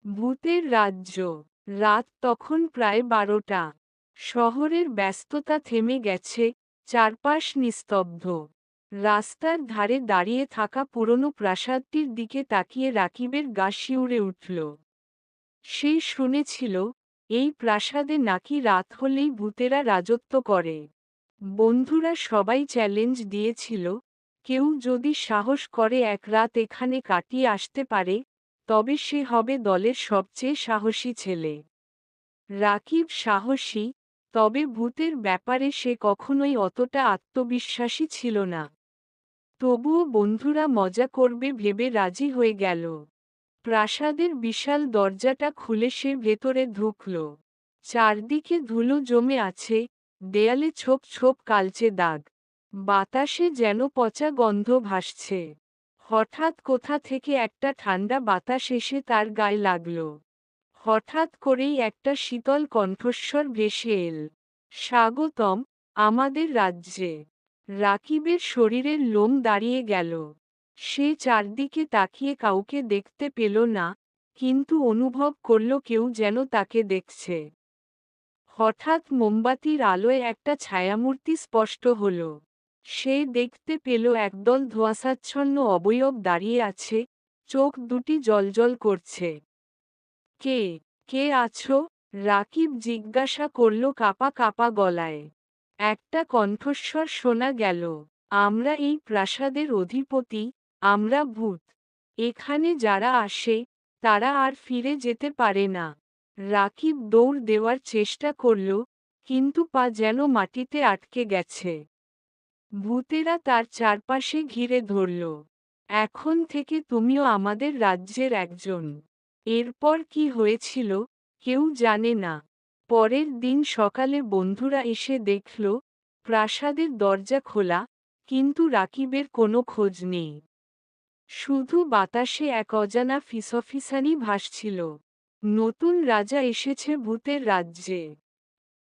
ভূতের রাজ্য। রাত তখন প্রায় 12টা। শহরের ব্যস্ততা থেমে গেছে, চারপাশ নিস্তব্ধ। রাস্তার ধারে দাঁড়িয়ে থাকা পুরনো প্রাসাদটির দিকে তাকিয়ে রাকিবের গা শিউরে উঠল। সে শুনেছিল, এই প্রাসাদে নাকি রাত হলেই ভূতেরা রাজত্ব করে। বন্ধুরা সবাই চ্যালেঞ্জ দিয়েছিল, কেউ যদি সাহস করে এক রাত এখানে কাটিয়ে আসতে পারে, তবে সে হবে দলের সবচেয়ে সাহসী ছেলে। রাকিব সাহসী, তবে ভূতের ব্যাপারে সে কখনোই অতটা আত্মবিশ্বাসী ছিল না। তবুও বন্ধুরা মজা করবে ভেবে রাজি হয়ে গেল। প্রাসাদের বিশাল দরজাটা খুলে সে ভেতরে ঢুকল। চারদিকে ধুলো জমে আছে, দেয়ালে ছোপ ছোপ কালচে দাগ। বাতাসে যেন পচা গন্ধ ভাসছে। হঠাৎ কোথা থেকে একটা ঠান্ডা বাতাস এসে তার গায়ে লাগল। হঠাৎ করেই একটা শীতল কণ্ঠস্বর ভেসে এল, স্বাগতম আমাদের রাজ্যে। রাকিবের শরীরের লোম দাঁড়িয়ে গেল। সে চারদিকে তাকিয়ে কাউকে দেখতে পেল না, কিন্তু অনুভব করল কেউ যেন তাকে দেখছে। হঠাৎ মোমবাতির আলোয় একটা ছায়ামূর্তি স্পষ্ট হল। সে দেখতে পেল একদল ধোঁয়াশাচ্ছন্ন অবয়ব দাঁড়িয়ে আছে, চোখ দুটি জ্বলজ্বল করছে। কে কে আছো? রাকিব জিজ্ঞাসা করল কাঁপা কাঁপা গলায়। একটা কণ্ঠস্বর শোনা গেল, আমরা এই প্রাসাদের অধিপতি, আমরা ভূত। এখানে যারা আসে, তারা আর ফিরে যেতে পারে না। রাকিব দৌড় দেওয়ার চেষ্টা করল, কিন্তু পা যেন মাটিতে আটকে গেছে। ভূতেরা তার চারপাশে ঘিরে ধরল। এখন থেকে তুমিও আমাদের রাজ্যের একজন। এরপর কি হয়েছিল, কেউ জানে না। পরের দিন সকালে বন্ধুরা এসে দেখল, প্রাসাদের দরজা খোলা, কিন্তু রাকিবের কোনো খোঁজ নেই। শুধু বাতাসে এক অজানা ফিসফিসানি ভাসছিল। নতুন রাজা এসেছে ভূতের রাজ্যে।